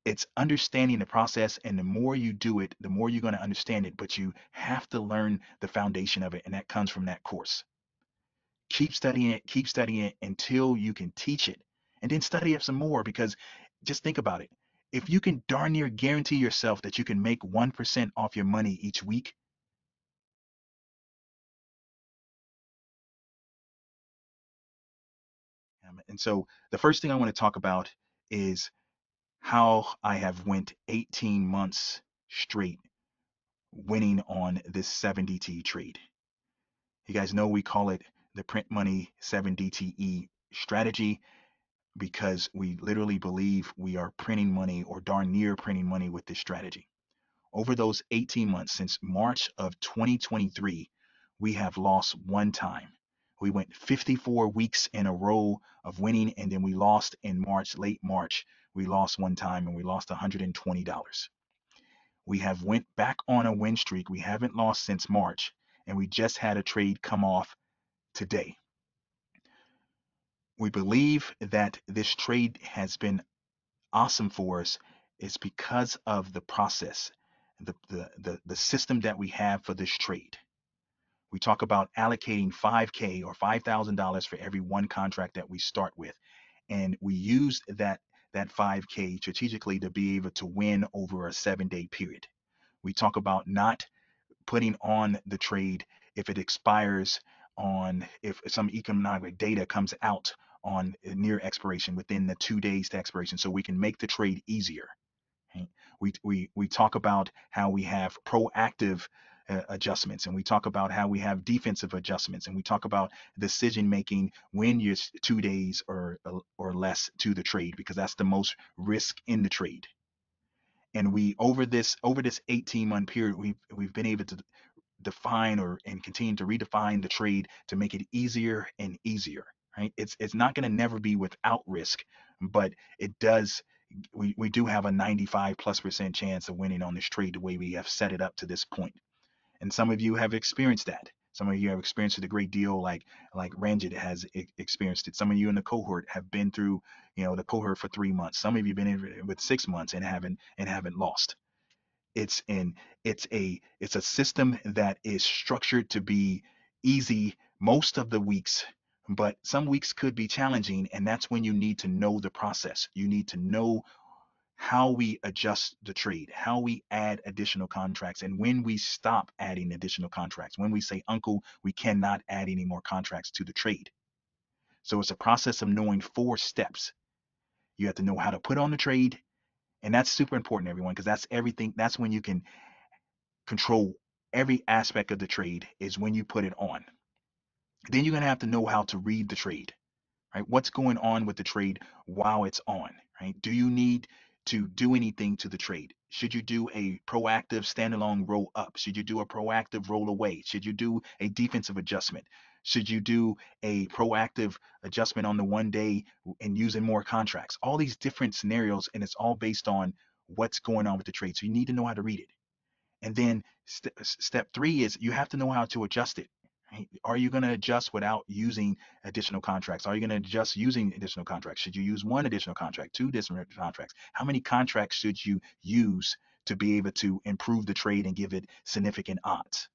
It's understanding the process, and the more you do it, the more you're going to understand it. But you have to learn the foundation of it, and that comes from that course. Keep studying it until you can teach it, and then study it some more. Because just think about it. If you can darn near guarantee yourself that you can make 1% off your money each week, and so the first thing I want to talk about is how I have went 18 months straight winning on this 7DT trade. You guys know we call it the print money 7DTE strategy because we literally believe we are printing money or darn near printing money with this strategy. Over those 18 months since March of 2023, we have lost one time. We went 54 weeks in a row of winning, and then we lost in March, late March. We lost one time and we lost $120. We have went back on a win streak. We haven't lost since March, and we just had a trade come off today. We believe that this trade has been awesome for us is because of the process, the system that we have for this trade. We talk about allocating 5K or $5,000 for every one contract that we start with. And we use that 5K strategically to be able to win over a 7-day period. We talk about not putting on the trade if it expires on if some economic data comes out on near expiration within the 2 days to expiration, so we can make the trade easier. Right? We talk about how we have proactive adjustments, and we talk about how we have defensive adjustments, and we talk about decision making when you're 2 days or less to the trade, because that's the most risk in the trade. And we over this 18-month period, we've been able to define or and continue to redefine the trade to make it easier and easier. Right? It's not going to never be without risk, but it does. We do have a 95+% chance of winning on this trade the way we have set it up to this point. And some of you have experienced that. Some of you have experienced it a great deal, like Ranjit has experienced it. Some of you in the cohort have been through, the cohort for 3 months. Some of you have been in it with 6 months and haven't lost. It's a system that is structured to be easy most of the weeks, but some weeks could be challenging, and that's when you need to know the process. You need to know how we adjust the trade, how we add additional contracts, and when we stop adding additional contracts, when we say, Uncle, we cannot add any more contracts to the trade. So it's a process of knowing 4 steps. You have to know how to put on the trade, and that's super important, everyone, because that's everything. That's when you can control every aspect of the trade, is when you put it on. Then you're going to have to know how to read the trade, right? What's going on with the trade while it's on, right? Do you need to do anything to the trade? Should you do a proactive standalone roll up? Should you do a proactive roll away? Should you do a defensive adjustment? Should you do a proactive adjustment on the 1 day and using more contracts? All these different scenarios, and it's all based on what's going on with the trade. So you need to know how to read it. And then step 3 is you have to know how to adjust it. Right? Are you going to adjust without using additional contracts? Are you going to adjust using additional contracts? Should you use one additional contract, 2 additional contracts? How many contracts should you use to be able to improve the trade and give it significant odds?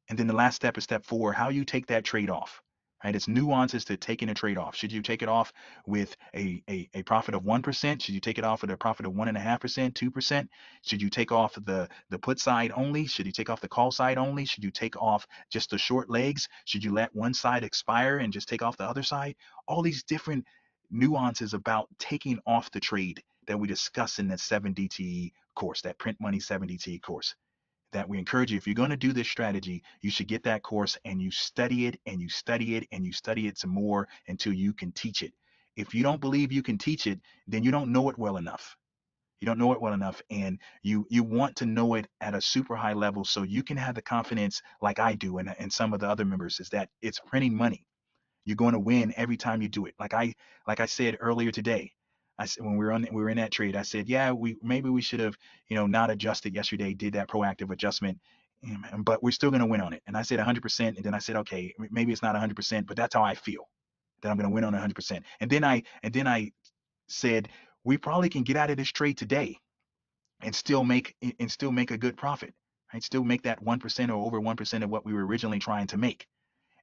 And then the last step is step 4, how you take that trade off. Right? It's nuances to taking a trade off. Should you take it off with a profit of 1%? Should you take it off with a profit of 1.5%, 2%? Should you take off the put side only? Should you take off the call side only? Should you take off just the short legs? Should you let one side expire and just take off the other side? All these different nuances about taking off the trade that we discuss in that 7DTE course, that Print Money 7DTE course, that we encourage you. If you're going to do this strategy, you should get that course and you study it and you study it and you study it some more until you can teach it. If you don't believe you can teach it, then you don't know it well enough. You don't know it well enough, and you want to know it at a super high level so you can have the confidence like I do and some of the other members, is that it's printing money. You're going to win every time you do it. Like I said earlier today, I said when we were in that trade, I said, yeah, we should have, not adjusted yesterday, did that proactive adjustment, but we're still going to win on it. And I said 100%, and then I said, okay, maybe it's not 100%, but that's how I feel that I'm going to win on 100%. And then I said, we probably can get out of this trade today and still make a good profit, right? Still make that 1% or over 1% of what we were originally trying to make.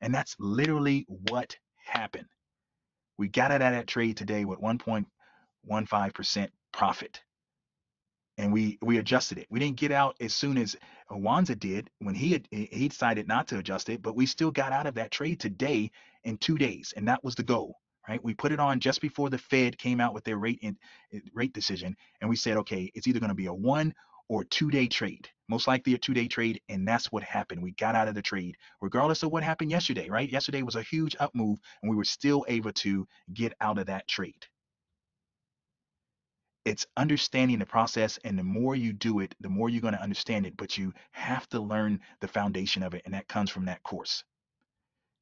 And that's literally what happened. We got out of that trade today with 1.15% profit. And we adjusted it. We didn't get out as soon as Wanza did when he decided not to adjust it, but we still got out of that trade today in 2 days, and that was the goal, right? We put it on just before the Fed came out with their rate decision, and we said, okay, it's either going to be a 1 or 2 day trade, most likely a 2 day trade, and that's what happened. We got out of the trade, regardless of what happened yesterday, right? Yesterday was a huge up move, and we were still able to get out of that trade. It's understanding the process, and the more you do it, the more you're going to understand it, but you have to learn the foundation of it, and that comes from that course.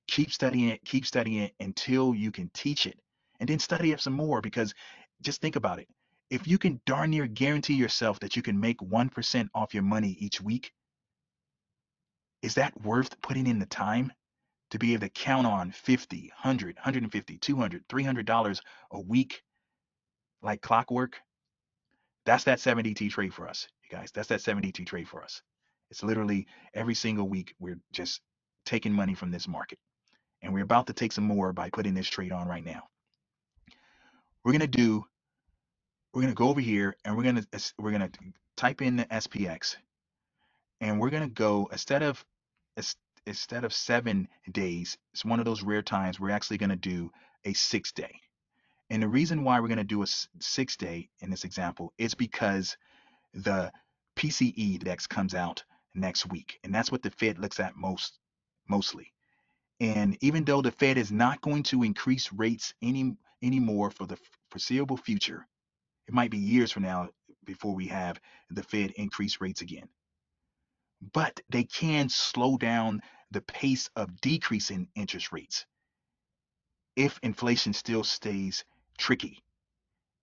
Keep studying it until you can teach it, and then study it some more, because just think about it. If you can darn near guarantee yourself that you can make 1% off your money each week, is that worth putting in the time to be able to count on 50, 100, 150, 200, $300 a week like clockwork? That's that 7DT trade for us, you guys. That's that 7DT trade for us. It's literally every single week we're just taking money from this market. And we're about to take some more by putting this trade on right now. We're gonna do, we're gonna go over here and we're gonna type in the SPX, and we're gonna go instead of 7 days, it's one of those rare times we're actually gonna do a 6 day. And the reason why we're gonna do a 6 day in this example is because the PCE index comes out next week, and that's what the Fed looks at mostly. And even though the Fed is not going to increase rates anymore for the foreseeable future, it might be years from now before we have the Fed increase rates again. But they can slow down the pace of decreasing interest rates if inflation still stays tricky.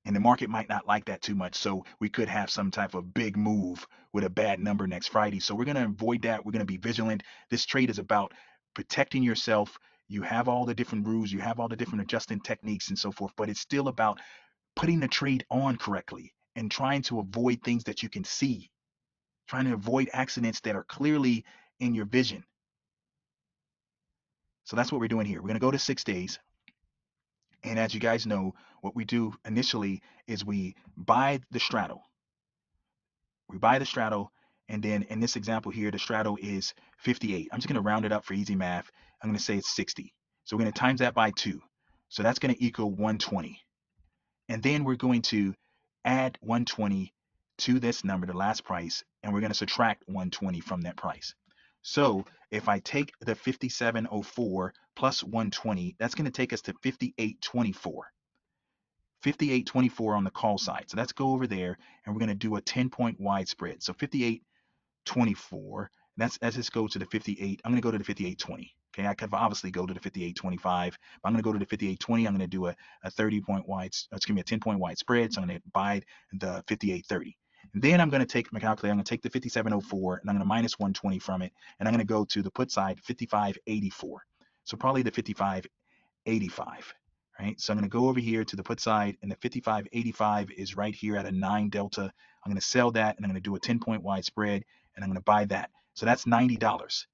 And the market might not like that too much. So we could have some type of big move with a bad number next Friday. So we're going to avoid that. We're going to be vigilant. This trade is about protecting yourself. You have all the different rules, you have all the different adjusting techniques and so forth, but it's still about putting the trade on correctly and trying to avoid things that you can see, trying to avoid accidents that are clearly in your vision. So that's what we're doing here. We're going to go to 6 days. And as you guys know, what we do initially is we buy the straddle. We buy the straddle, and then in this example here, the straddle is 58. I'm just going to round it up for easy math. I'm going to say it's 60. So we're going to times that by 2. So that's going to equal 120. And then we're going to add 120 to this number, the last price, and we're going to subtract 120 from that price. So if I take the 5704 plus 120, that's going to take us to 5824. 5824 on the call side. So let's go over there, and we're going to do a 10-point wide spread. So 5824, let's just go to the 58. I'm going to go to the 5820. Okay, I could obviously go to the 5825, but I'm going to go to the 5820. I'm going to do a 30-point wide, excuse me, a 10-point wide spread. So I'm going to buy the 5830. And then I'm going to take my calculator. I'm going to take the 5704, and I'm going to minus 120 from it, and I'm going to go to the put side, 5584. So probably the 5585. Right? So I'm going to go over here to the put side, and the 5585 is right here at a 9 delta. I'm going to sell that, and I'm going to do a 10-point wide spread, and I'm going to buy that. So that's $90.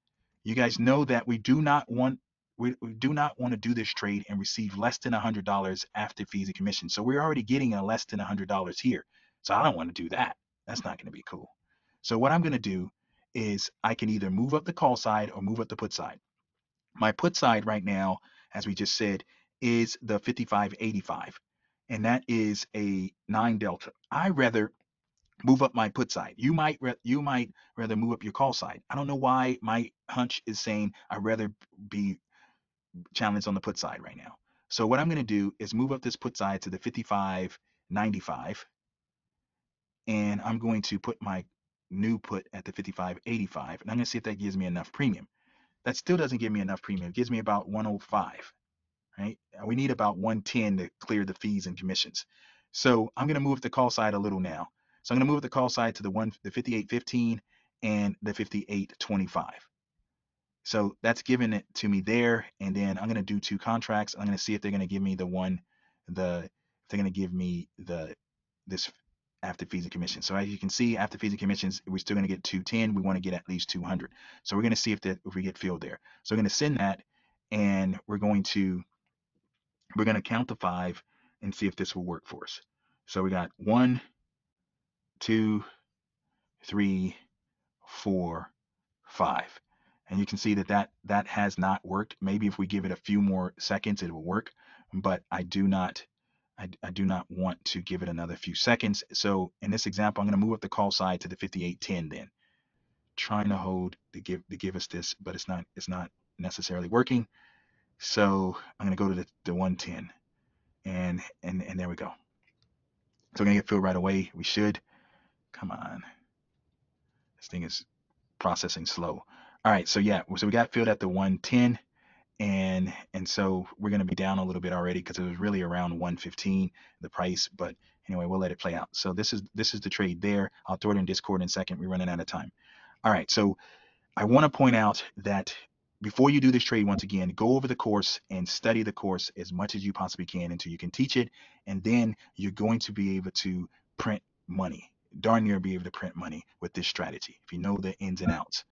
You guys know that we do not want to do this trade and receive less than $100 after fees and commissions. So we're already getting a less than $100 here. So I don't want to do that. That's not going to be cool. So what I'm going to do is I can either move up the call side or move up the put side. My put side right now, as we just said, is the 5585, and that is a 9 delta. I rather move up my put side. You might rather move up your call side. I don't know why my hunch is saying I'd rather be challenged on the put side right now. So what I'm going to do is move up this put side to the 5595, and I'm going to put my new put at the 5585, and I'm going to see if that gives me enough premium. That still doesn't give me enough premium. It gives me about 105. Right? We need about 110 to clear the fees and commissions. So I'm going to move the call side a little now. So I'm going to move the call side to the 5815 and the 5825. So that's given it to me there, and then I'm going to do 2 contracts. I'm going to see if they're going to give me the if they're going to give me the this after fees and commissions. So as you can see, after fees and commissions, we're still going to get 210. We want to get at least 200. So we're going to see if we get filled there. So we're going to send that, and we're going to count to 5 and see if this will work for us. So we got 1, 2, 3, 4, 5. And you can see that has not worked. Maybe if we give it a few more seconds, it will work. But I do not want to give it another few seconds. So in this example, I'm going to move up the call side to the 5810 then. Trying to hold to give us this, but it's not necessarily working. So I'm going to go to the 110, and there we go. So we're going to get filled right away. We should. Come on. This thing is processing slow. All right, so yeah, so we got filled at the 110, and so we're going to be down a little bit already because it was really around 115 the price, but anyway, we'll let it play out. So this is the trade there. I'll throw it in Discord in a second. We're running out of time. All right, so I want to point out that before you do this trade, once again, go over the course and study the course as much as you possibly can until you can teach it, and then you're going to be able to print money. Darn near be able to print money with this strategy if you know the ins and outs.